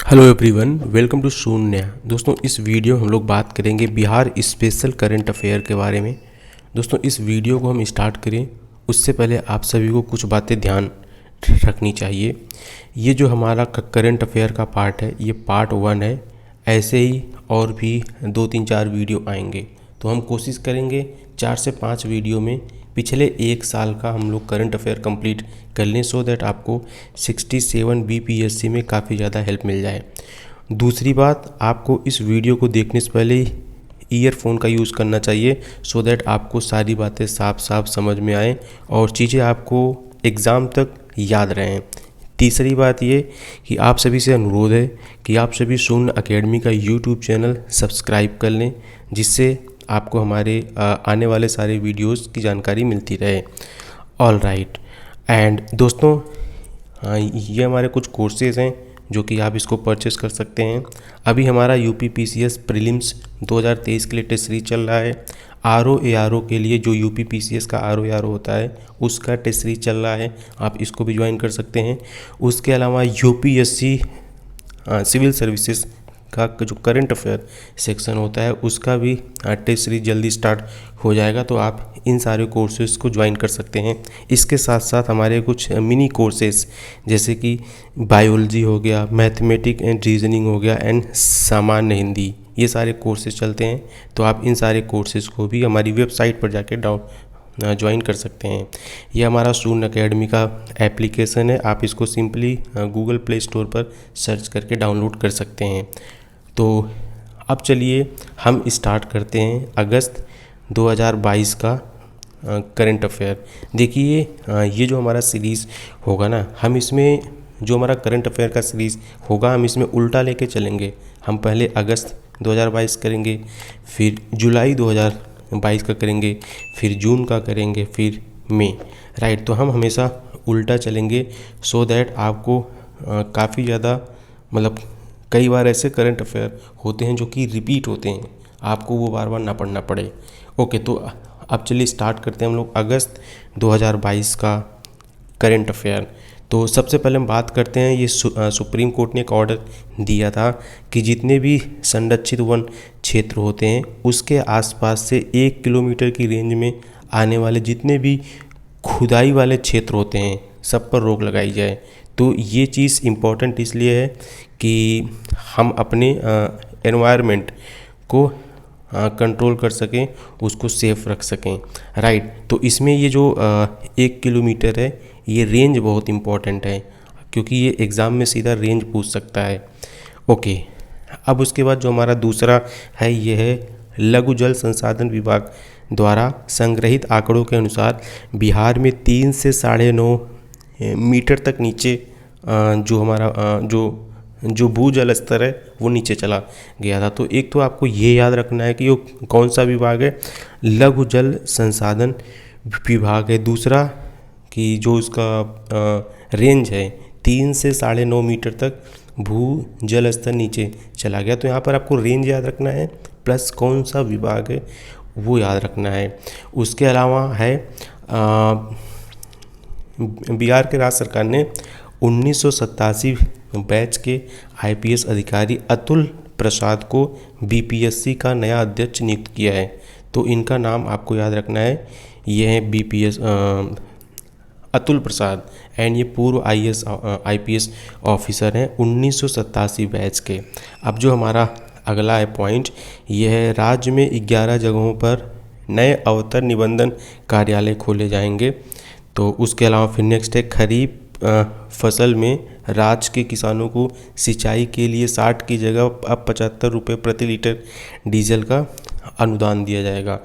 Hello everyone, welcome to शून्य। दोस्तों, इस वीडियो हम लोग बात करेंगे बिहार स्पेशल करंट अफेयर के बारे में। दोस्तों, इस वीडियो को हम स्टार्ट करें उससे पहले आप सभी को कुछ बातें ध्यान रखनी चाहिए। ये जो हमारा करंट अफेयर का पार्ट है, ये पार्ट 1 है। ऐसे ही और भी 2-3-4 वीडियो आएंगे, तो हम कोशिश करेंगे 4 से 5 वीडियो में पिछले 1 साल का हम लोग करंट अफेयर कंप्लीट कर लें, सो दैट आपको 67 बीपीएससी में काफ़ी ज़्यादा हेल्प मिल जाए। दूसरी बात, आपको इस वीडियो को देखने से पहले ईयरफोन का यूज़ करना चाहिए, सो दैट आपको सारी बातें साफ साफ समझ में आएँ और चीज़ें आपको एग्ज़ाम तक याद रहें। तीसरी बात ये कि आप सभी से अनुरोध है कि आप सभी शून्य अकेडमी का यूट्यूब चैनल सब्सक्राइब कर लें, जिससे आपको हमारे आने वाले सारे वीडियोस की जानकारी मिलती रहे। All right. एंड दोस्तों, ये हमारे कुछ कोर्सेज़ हैं जो कि आप इसको परचेस कर सकते हैं। अभी हमारा यूपी पीसीएस प्रीलिम्स 2023 के लिए टेस्ट सीरीज चल रहा है। आरओ एआरओ के लिए जो यूपी पीसीएस का आरओ एआरओ होता है उसका टेस्ट सीरीज चल रहा है, आप इसको भी ज्वाइन कर सकते हैं। उसके अलावा यूपीएससी सिविल सर्विसेज का जो करंट अफेयर सेक्शन होता है उसका भी टेस्ट सीरीज जल्दी स्टार्ट हो जाएगा, तो आप इन सारे कोर्सेज को ज्वाइन कर सकते हैं। इसके साथ साथ हमारे कुछ मिनी कोर्सेज जैसे कि बायोलॉजी हो गया, मैथमेटिक एंड रीजनिंग हो गया एंड सामान्य हिंदी, ये सारे कोर्सेज चलते हैं। तो आप इन सारे कोर्सेज को भी हमारी वेबसाइट पर जाके ज्वाइन कर सकते हैं। ये हमारा शून्य अकेडमी का एप्लीकेशन है, आप इसको सिंपली गूगल प्ले स्टोर पर सर्च करके डाउनलोड कर सकते हैं। तो अब चलिए हम स्टार्ट करते हैं अगस्त 2022 का करंट अफेयर। देखिए, ये जो हमारा सीरीज़ होगा ना, हम इसमें जो हमारा करंट अफेयर का सीरीज़ होगा हम इसमें उल्टा लेके चलेंगे। हम पहले अगस्त 2022 करेंगे, फिर जुलाई 2022 का करेंगे, फिर जून का करेंगे, फिर मई। राइट, तो हम हमेशा उल्टा चलेंगे, सो दैट आपको काफ़ी ज़्यादा मतलब कई बार ऐसे करंट अफेयर होते हैं जो कि रिपीट होते हैं, आपको वो बार बार ना पढ़ना पड़े। ओके, तो अब चलिए स्टार्ट करते हैं हम लोग अगस्त 2022 का करंट अफेयर। तो सबसे पहले हम बात करते हैं, ये सुप्रीम कोर्ट ने एक ऑर्डर दिया था कि जितने भी संरक्षित वन क्षेत्र होते हैं उसके आसपास से 1 किलोमीटर की रेंज में आने वाले जितने भी खुदाई वाले क्षेत्र होते हैं सब पर रोक लगाई जाए। तो ये चीज़ इम्पॉर्टेंट इसलिए है कि हम अपने एनवायरनमेंट को कंट्रोल कर सकें, उसको सेफ रख सकें। राइट, तो इसमें ये जो 1 किलोमीटर है ये रेंज बहुत इम्पॉर्टेंट है, क्योंकि ये एग्ज़ाम में सीधा रेंज पूछ सकता है। ओके, अब उसके बाद जो हमारा दूसरा है ये है लघु जल संसाधन विभाग द्वारा संग्रहित आंकड़ों के अनुसार बिहार में 3 से 9.5 मीटर तक नीचे जो हमारा जो भूजल स्तर है वो नीचे चला गया था। तो एक तो आपको ये याद रखना है कि वो कौन सा विभाग है, लघु जल संसाधन विभाग है। दूसरा कि जो उसका रेंज है 3 से 9.5 मीटर तक भू जल स्तर नीचे चला गया। तो यहाँ पर आपको रेंज याद रखना है प्लस कौन सा विभाग है वो याद रखना है। उसके अलावा है बिहार के राज्य सरकार ने 1987 बैच के आईपीएस अधिकारी अतुल प्रसाद को बीपीएससी का नया अध्यक्ष नियुक्त किया है। तो इनका नाम आपको याद रखना है, ये है बीपीएस अतुल प्रसाद एंड ये पूर्व आईपीएस ऑफिसर हैं 1987 बैच के। अब जो हमारा अगला है पॉइंट, ये है राज्य में 11 जगहों पर नए अवतर निबंधन कार्यालय खोले जाएंगे। तो उसके अलावा फिर नेक्स्ट है खरीफ फसल में राज्य के किसानों को सिंचाई के लिए 60 की जगह अब 75 रुपये प्रति लीटर डीजल का अनुदान दिया जाएगा।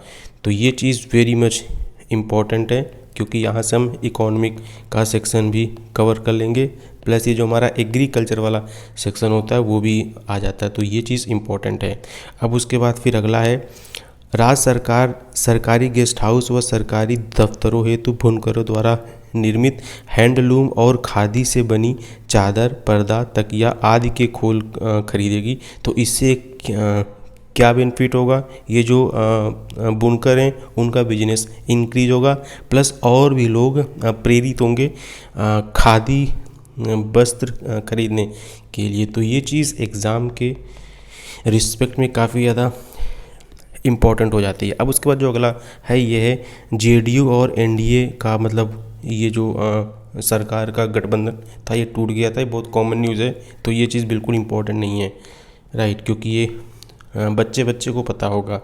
तो ये चीज़ वेरी मच इम्पॉर्टेंट है, क्योंकि यहाँ से हम इकोनॉमिक का सेक्शन भी कवर कर लेंगे, प्लस ये जो हमारा एग्रीकल्चर वाला सेक्शन होता है वो भी आ जाता है। तो ये चीज़ इम्पॉर्टेंट है। अब उसके बाद फिर अगला है राज्य सरकार सरकारी गेस्ट हाउस व सरकारी दफ्तरों हेतु बुनकरों द्वारा निर्मित हैंडलूम और खादी से बनी चादर, पर्दा, तकिया आदि के खोल खरीदेगी। तो इससे क्या बेनिफिट होगा, ये जो बुनकर हैं उनका बिजनेस इंक्रीज होगा, प्लस और भी लोग प्रेरित होंगे खादी वस्त्र खरीदने के लिए। तो ये चीज़ एग्ज़ाम के रिस्पेक्ट में काफ़ी ज़्यादा इम्पॉर्टेंट हो जाती है। अब उसके बाद जो अगला है ये है जेडीयू और एनडीए का, मतलब ये जो सरकार का गठबंधन था ये टूट गया था। ये बहुत कॉमन न्यूज़ है, तो ये चीज़ बिल्कुल इम्पोर्टेंट नहीं है, राइट, क्योंकि ये बच्चे बच्चे को पता होगा।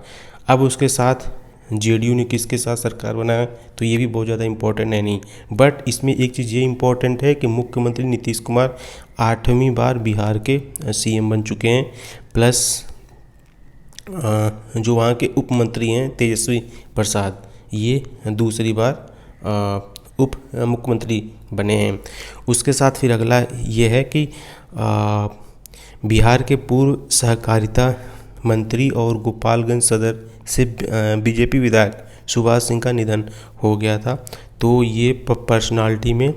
अब उसके साथ जेडीयू ने किसके साथ सरकार बनाया, तो ये भी बहुत ज़्यादा इम्पोर्टेंट है नहीं। बट इसमें एक चीज़ ये इम्पोर्टेंट है कि मुख्यमंत्री नीतीश कुमार 8वीं बार बिहार के सीएम बन चुके हैं, प्लस जो वहाँ के उप मंत्री हैं तेजस्वी प्रसाद, ये दूसरी बार उप मुख्यमंत्री बने हैं। उसके साथ फिर अगला ये है कि बिहार के पूर्व सहकारिता मंत्री और गोपालगंज सदर से बीजेपी विधायक सुभाष सिंह का निधन हो गया था। तो ये पर्सनालिटी में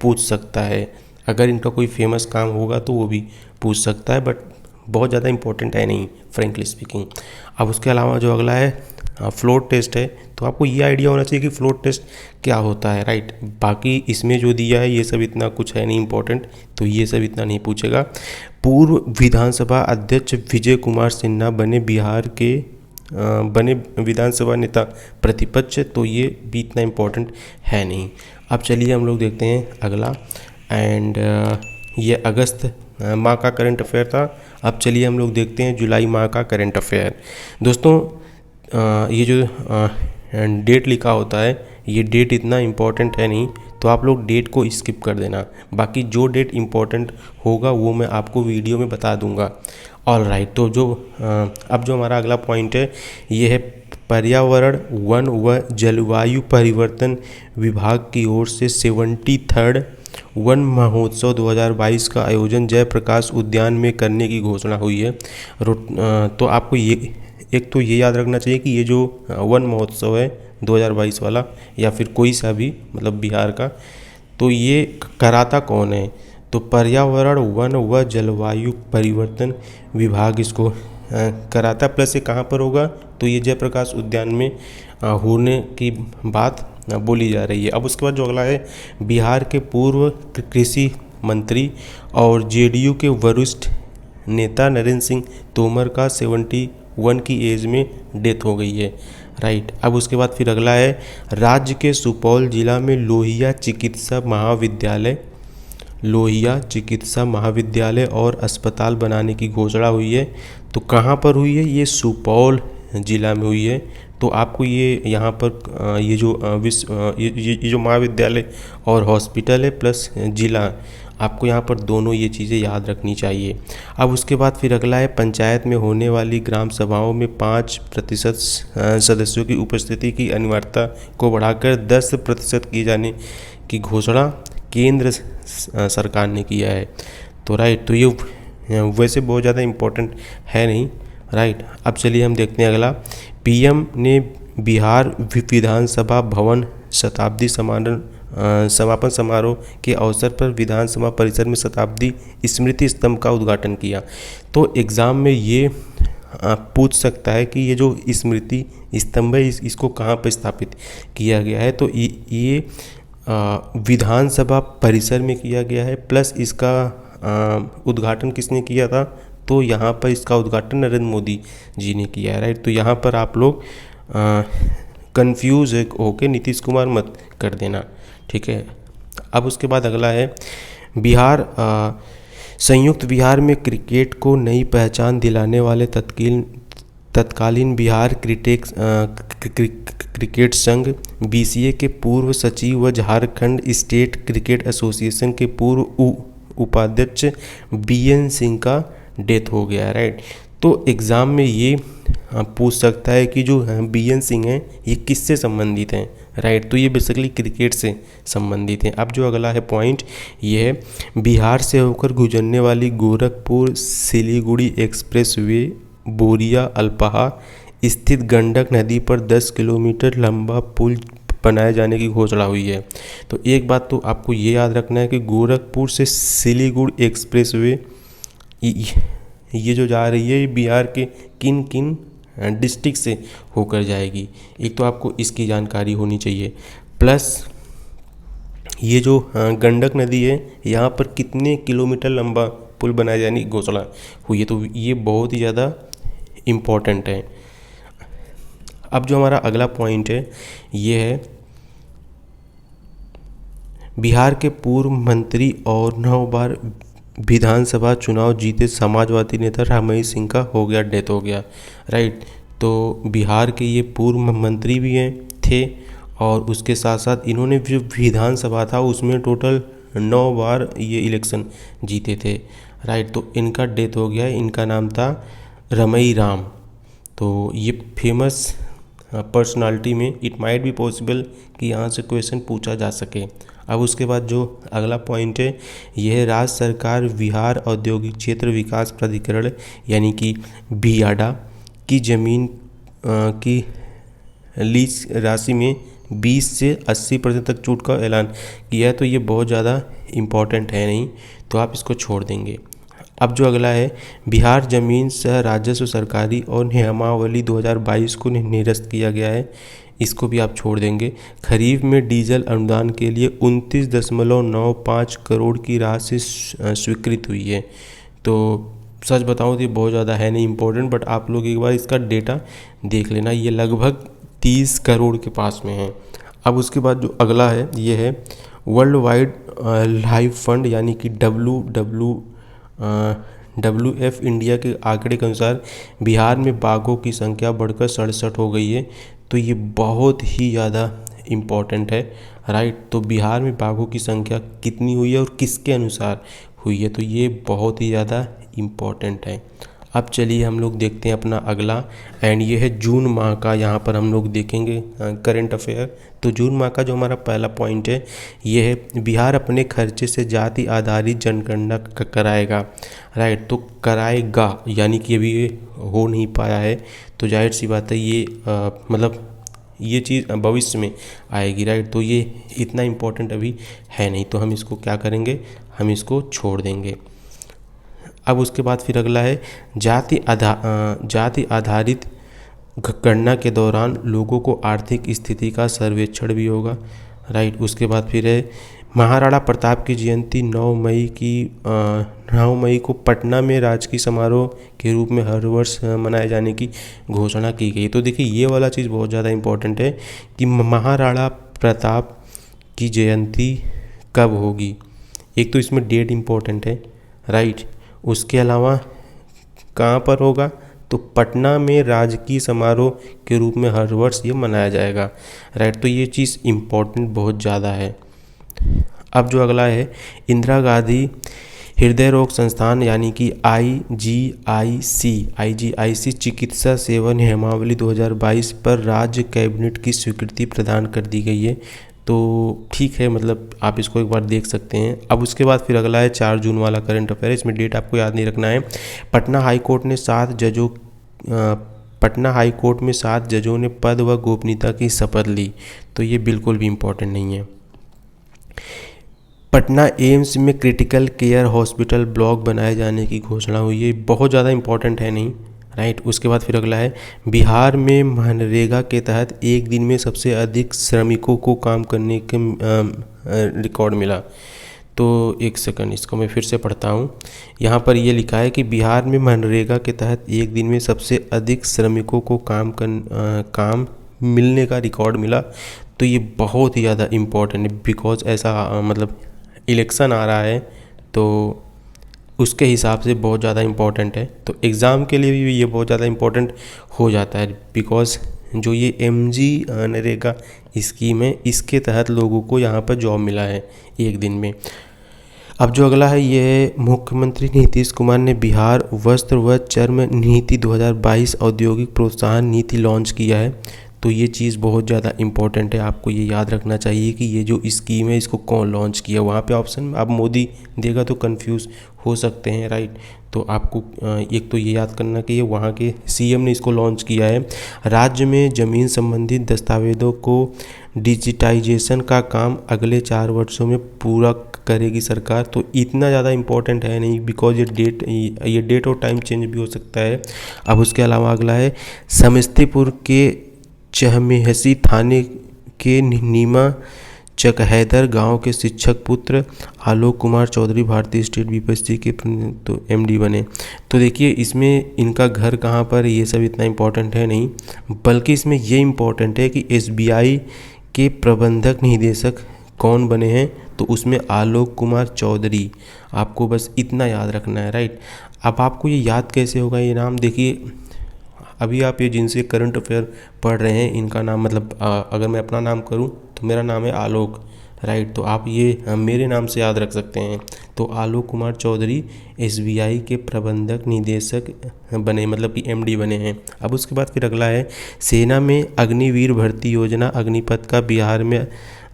पूछ सकता है, अगर इनका कोई फेमस काम होगा तो वो भी पूछ सकता है, बट बहुत ज़्यादा इम्पोर्टेंट है नहीं, फ्रेंकली स्पीकिंग। अब उसके अलावा जो अगला है फ्लोट टेस्ट है, तो आपको ये आइडिया होना चाहिए कि फ्लोट टेस्ट क्या होता है, राइट। बाकी इसमें जो दिया है ये सब इतना कुछ है नहीं इम्पोर्टेंट, तो ये सब इतना नहीं पूछेगा। पूर्व विधानसभा अध्यक्ष विजय कुमार सिन्हा बने बिहार के बने विधानसभा नेता प्रतिपक्ष, तो ये भी इतना इम्पोर्टेंट है नहीं। अब चलिए हम लोग देखते हैं अगला, एंड ये अगस्त माह का करंट अफेयर था। अब चलिए हम लोग देखते हैं जुलाई माह का करंट अफेयर। दोस्तों ये जो डेट लिखा होता है ये डेट इतना इम्पोर्टेंट है नहीं, तो आप लोग डेट को स्किप कर देना। बाकी जो डेट इम्पोर्टेंट होगा वो मैं आपको वीडियो में बता दूंगा। ऑल राइट, तो जो अब जो हमारा अगला पॉइंट है ये है पर्यावरण, वन व जलवायु परिवर्तन विभाग की ओर से 73rd वन महोत्सव 2022 का आयोजन जयप्रकाश उद्यान में करने की घोषणा हुई है। तो आपको ये एक तो ये याद रखना चाहिए कि ये जो वन महोत्सव है 2022 वाला, या फिर कोई सा भी मतलब बिहार का, तो ये कराता कौन है, तो पर्यावरण, वन व जलवायु परिवर्तन विभाग इसको कराता। प्लस ये कहाँ पर होगा, तो ये जयप्रकाश उद्यान में होने की बात बोली जा रही है। अब उसके बाद जो अगला है बिहार के पूर्व कृषि मंत्री और जेडीयू के वरिष्ठ नेता नरेंद्र सिंह तोमर का 71 की एज में डेथ हो गई है, राइट। अब उसके बाद फिर अगला है राज्य के सुपौल जिला में लोहिया चिकित्सा महाविद्यालय और अस्पताल बनाने की घोषणा हुई है। तो कहाँ पर हुई है, ये सुपौल जिला में हुई है। तो आपको ये यहाँ पर ये जो महाविद्यालय और हॉस्पिटल है प्लस जिला, आपको यहाँ पर दोनों ये चीज़ें याद रखनी चाहिए। अब उसके बाद फिर अगला है पंचायत में होने वाली ग्राम सभाओं में 5% सदस्यों की उपस्थिति की अनिवार्यता को बढ़ाकर 10% किए जाने की घोषणा केंद्र सरकार ने किया है। तो राइट, तो ये वैसे बहुत ज़्यादा इम्पोर्टेंट है नहीं, राइट। अब चलिए हम देखते हैं अगला, पीएम ने बिहार विधानसभा भवन शताब्दी समापन समारोह के अवसर पर विधानसभा परिसर में शताब्दी स्मृति स्तंभ का उद्घाटन किया। तो एग्ज़ाम में ये पूछ सकता है कि ये जो स्मृति स्तंभ है इसको कहाँ पर स्थापित किया गया है, तो ये विधानसभा परिसर में किया गया है। प्लस इसका उद्घाटन किसने किया था, तो यहाँ पर इसका उद्घाटन नरेंद्र मोदी जी ने किया है, राइट। तो यहाँ पर आप लोग कंफ्यूज होके नीतीश कुमार मत कर देना, ठीक है। अब उसके बाद अगला है बिहार संयुक्त बिहार में क्रिकेट को नई पहचान दिलाने वाले तत्कालीन बिहार क्रिकेट संघ बीसीए के पूर्व सचिव व झारखंड स्टेट क्रिकेट एसोसिएशन के पूर्व उपाध्यक्ष बीएन सिंह का डेथ हो गया, राइट। तो एग्ज़ाम में ये पूछ सकता है कि जो बीएन सिंह हैं ये किससे संबंधित हैं, राइट। तो ये बेसिकली क्रिकेट से संबंधित हैं। अब जो अगला है पॉइंट ये है बिहार से होकर गुजरने वाली गोरखपुर सिलीगुड़ी एक्सप्रेस वे बोरिया अल्पाहा स्थित गंडक नदी पर 10 किलोमीटर लंबा पुल बनाए जाने की घोषणा हुई है। तो एक बात तो आपको ये याद रखना है कि गोरखपुर से सिलीगुड़ी एक्सप्रेस वे ये जो जा रही है ये बिहार के किन किन डिस्ट्रिक्ट से होकर जाएगी, एक तो आपको इसकी जानकारी होनी चाहिए। प्लस ये जो गंडक नदी है, यहाँ पर कितने किलोमीटर लंबा पुल बनाया जाने की घोषणा हुई है। तो ये बहुत ही ज़्यादा इम्पोर्टेंट है। अब जो हमारा अगला पॉइंट है ये है बिहार के पूर्व मंत्री और 9 बार विधानसभा चुनाव जीते समाजवादी नेता रामई सिंह का हो गया डेथ हो गया, राइट। तो बिहार के ये पूर्व मंत्री भी हैं थे और उसके साथ साथ इन्होंने जो विधानसभा था उसमें टोटल 9 बार ये इलेक्शन जीते थे, राइट। तो इनका डेथ हो गया है। इनका नाम था रमई राम। तो ये फेमस पर्सनालिटी में इट माइट बी पॉसिबल कि यहाँ से क्वेश्चन पूछा जा सके। अब उसके बाद जो अगला पॉइंट है यह है राज्य सरकार बिहार औद्योगिक क्षेत्र विकास प्राधिकरण यानी कि बियाडा की ज़मीन की लीज राशि में 20 से 80% तक छूट का ऐलान किया है। तो ये बहुत ज़्यादा इम्पॉर्टेंट है नहीं, तो आप इसको छोड़ देंगे। अब जो अगला है बिहार जमीन सह राजस्व सरकारी और नियमावली 2022 को निरस्त किया गया है, इसको भी आप छोड़ देंगे। खरीफ में डीजल अनुदान के लिए 29.95 करोड़ की राशि स्वीकृत हुई है। तो सच बताऊं तो ये बहुत ज़्यादा है नहीं इम्पोर्टेंट, बट आप लोग एक बार इसका डेटा देख लेना, ये लगभग 30 करोड़ के पास में है। अब उसके बाद जो अगला है ये है वर्ल्ड वाइड लाइफ फंड यानी कि WF इंडिया के आंकड़े के अनुसार बिहार में बाघों की संख्या बढ़कर 67 हो गई है। तो ये बहुत ही ज़्यादा इम्पोर्टेंट है, राइट। तो बिहार में बाघों की संख्या कितनी हुई है और किसके अनुसार हुई है, तो ये बहुत ही ज़्यादा इम्पोर्टेंट है। अब चलिए हम लोग देखते हैं अपना अगला, एंड ये है जून माह का, यहाँ पर हम लोग देखेंगे करंट अफेयर। तो जून माह का जो हमारा पहला पॉइंट है ये है बिहार अपने खर्चे से जाति आधारित जनगणना कराएगा, राइट। तो कराएगा यानी कि अभी ये हो नहीं पाया है, तो जाहिर सी बात है ये मतलब ये चीज़ भविष्य में आएगी, राइट। तो ये इतना इम्पोर्टेंट अभी है नहीं, तो हम इसको क्या करेंगे, हम इसको छोड़ देंगे। अब उसके बाद फिर अगला है जाति आधारित गणना के दौरान लोगों को आर्थिक स्थिति का सर्वेक्षण भी होगा, राइट। उसके बाद फिर है महाराणा प्रताप की जयंती 9 मई को पटना में राजकीय समारोह के रूप में हर वर्ष मनाए जाने की घोषणा की गई। तो देखिए ये वाला चीज़ बहुत ज़्यादा इम्पोर्टेंट है कि महाराणा प्रताप की जयंती कब होगी। एक तो इसमें डेट इम्पोर्टेंट है, राइट। उसके अलावा कहाँ पर होगा, तो पटना में राजकीय समारोह के रूप में हर वर्ष ये मनाया जाएगा, राइट। तो ये चीज़ इम्पोर्टेंट बहुत ज़्यादा है। अब जो अगला है इंदिरा गांधी हृदय रोग संस्थान यानी कि IGIC चिकित्सा सेवा नियमावली 2022 पर राज्य कैबिनेट की स्वीकृति प्रदान कर दी गई है। तो ठीक है, मतलब आप इसको एक बार देख सकते हैं। अब उसके बाद फिर अगला है 4 जून वाला करंट अफेयर, इसमें डेट आपको याद नहीं रखना है। पटना हाई कोर्ट में 7 जजों ने पद व गोपनीयता की शपथ ली। तो ये बिल्कुल भी इम्पोर्टेंट नहीं है। पटना एम्स में क्रिटिकल केयर हॉस्पिटल ब्लॉक बनाए जाने की घोषणा हुई है, बहुत ज़्यादा इम्पोर्टेंट है नहीं, राइट। उसके बाद फिर अगला है बिहार में मनरेगा के तहत एक दिन में सबसे अधिक श्रमिकों को काम करने के रिकॉर्ड मिला। तो एक सेकंड, इसको मैं फिर से पढ़ता हूँ। यहाँ पर ये लिखा है कि बिहार में मनरेगा के तहत एक दिन में सबसे अधिक श्रमिकों को काम मिलने का रिकॉर्ड मिला। तो ये बहुत ही ज़्यादा इम्पोर्टेंट है, बिकॉज ऐसा मतलब इलेक्शन आ रहा है तो उसके हिसाब से बहुत ज़्यादा इम्पोर्टेंट है। तो एग्ज़ाम के लिए भी ये बहुत ज़्यादा इम्पोर्टेंट हो जाता है, बिकॉज जो ये MG नरेगा स्कीम है इसके तहत लोगों को यहाँ पर जॉब मिला है एक दिन में। अब जो अगला है ये है मुख्यमंत्री नीतीश कुमार ने बिहार वस्त्र व चर्म नीति 2022 औद्योगिक प्रोत्साहन नीति लॉन्च किया है। तो ये चीज़ बहुत ज़्यादा इम्पोर्टेंट है, आपको ये याद रखना चाहिए कि ये जो स्कीम है इसको कौन लॉन्च किया। वहाँ पे ऑप्शन आप मोदी देगा तो कंफ्यूज हो सकते हैं, राइट। तो आपको एक तो ये याद करना कि ये वहाँ के CM ने इसको लॉन्च किया है। राज्य में ज़मीन संबंधित दस्तावेज़ों को डिजिटाइजेशन का काम अगले 4 वर्षों में पूरा करेगी सरकार। तो इतना ज़्यादा इम्पोर्टेंट है नहीं, बिकॉज ये डेट और टाइम चेंज भी हो सकता है। अब उसके अलावा अगला है समस्तीपुर के चहमेहसी थाने के नीमा चकहैदर गांव के शिक्षक पुत्र आलोक कुमार चौधरी भारतीय स्टेट बीपीएससी के तो एमडी बने। तो देखिए इसमें इनका घर कहाँ पर, ये सब इतना इम्पोर्टेंट है नहीं, बल्कि इसमें ये इम्पोर्टेंट है कि एसबीआई के प्रबंधक निदेशक कौन बने हैं, तो उसमें आलोक कुमार चौधरी। आपको बस इतना याद रखना है, राइट। अब आपको ये याद कैसे होगा ये नाम, देखिए अभी आप ये जिनसे करंट अफेयर पढ़ रहे हैं इनका नाम, मतलब अगर मैं अपना नाम करूं तो मेरा नाम है आलोक, राइट। तो आप ये मेरे नाम से याद रख सकते हैं। तो आलोक कुमार चौधरी एसबीआई के प्रबंधक निदेशक बने, मतलब कि एमडी बने हैं। अब उसके बाद फिर अगला है, सेना में अग्निवीर भर्ती योजना अग्निपथ का बिहार में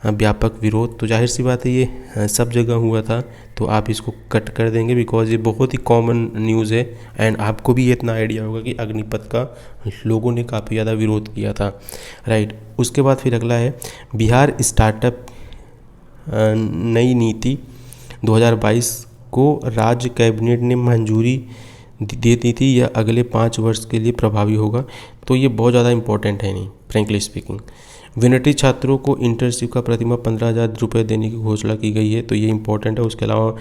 व्यापक विरोध। तो जाहिर सी बात है ये सब जगह हुआ था, तो आप इसको कट कर देंगे बिकॉज ये बहुत ही कॉमन न्यूज़ है एंड आपको भी ये इतना आइडिया होगा कि अग्निपथ का लोगों ने काफ़ी ज़्यादा विरोध किया था, राइट। उसके बाद फिर अगला है, बिहार स्टार्टअप नई नीति 2022 को राज्य कैबिनेट ने मंजूरी दे दी थी, यह अगले 5 वर्ष के लिए प्रभावी होगा। तो ये बहुत ज़्यादा इंपॉर्टेंट है नहीं, फ्रेंकली स्पीकिंग। विनिटी छात्रों को इंटर्नशिप का प्रतिमाह 15,000 रुपये देने की घोषणा की गई है, तो ये इंपॉर्टेंट है। उसके अलावा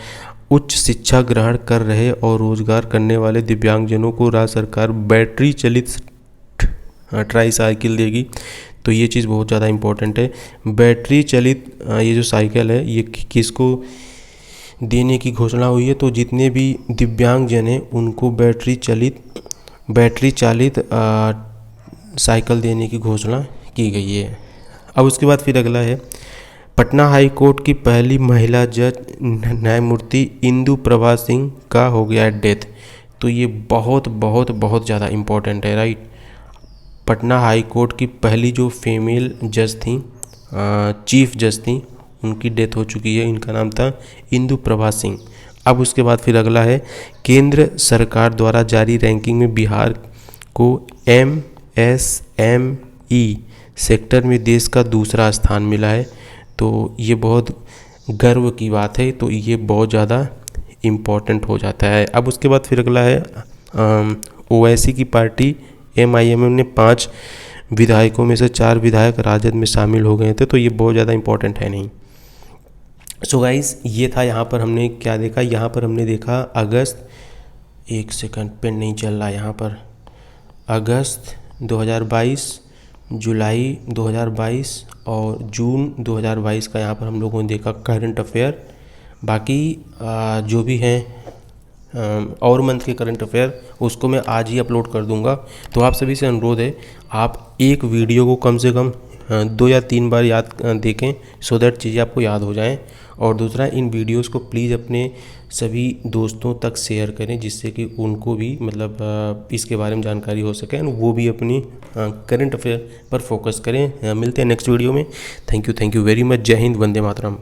उच्च शिक्षा ग्रहण कर रहे और रोजगार करने वाले दिव्यांगजनों को राज्य सरकार बैटरी चलित ट्राई साइकिल देगी, तो ये चीज़ बहुत ज़्यादा इंपॉर्टेंट है। बैटरी चलित ये जो साइकिल है ये किसको देने की घोषणा हुई है, तो जितने भी दिव्यांगजन हैं उनको बैटरी चालित साइकिल देने की घोषणा की गई है। अब उसके बाद फिर अगला है, पटना हाई कोर्ट की पहली महिला जज न्यायमूर्ति इंदु प्रभा सिंह का हो गया डेथ। तो ये बहुत बहुत बहुत ज़्यादा इम्पोर्टेंट है, राइट। पटना हाई कोर्ट की पहली जो फीमेल जज थी, चीफ जज थी, उनकी डेथ हो चुकी है। इनका नाम था इंदु प्रभा सिंह। अब उसके बाद फिर अगला है, केंद्र सरकार द्वारा जारी रैंकिंग में बिहार को MSME सेक्टर में देश का दूसरा स्थान मिला है, तो ये बहुत गर्व की बात है, तो ये बहुत ज़्यादा इम्पोर्टेंट हो जाता है। अब उसके बाद फिर अगला है, ओवैसी की पार्टी MIM ने 5 विधायकों में से 4 विधायक राजद में शामिल हो गए थे, तो ये बहुत ज़्यादा इम्पोर्टेंट है नहीं। सो गाइस ये था, यहाँ पर हमने क्या देखा, यहाँ पर हमने देखा अगस्त, एक सेकंड पेन नहीं चल रहा, यहाँ पर अगस्त 2022, जुलाई 2022 और जून 2022 का यहाँ पर हम लोगों ने देखा करंट अफेयर। बाकी जो भी हैं और मंथ के करंट अफेयर उसको मैं आज ही अपलोड कर दूंगा। तो आप सभी से अनुरोध है, आप एक वीडियो को कम से कम 2 या 3 बार याद देखें, सो दैट चीज़ें आपको याद हो जाएं। और दूसरा, इन वीडियोस को प्लीज़ अपने सभी दोस्तों तक शेयर करें, जिससे कि उनको भी मतलब इसके बारे में जानकारी हो सके और वो भी अपनी करंट अफेयर पर फोकस करें। मिलते हैं नेक्स्ट वीडियो में। Thank you very much. जय हिंद, वंदे मातरम।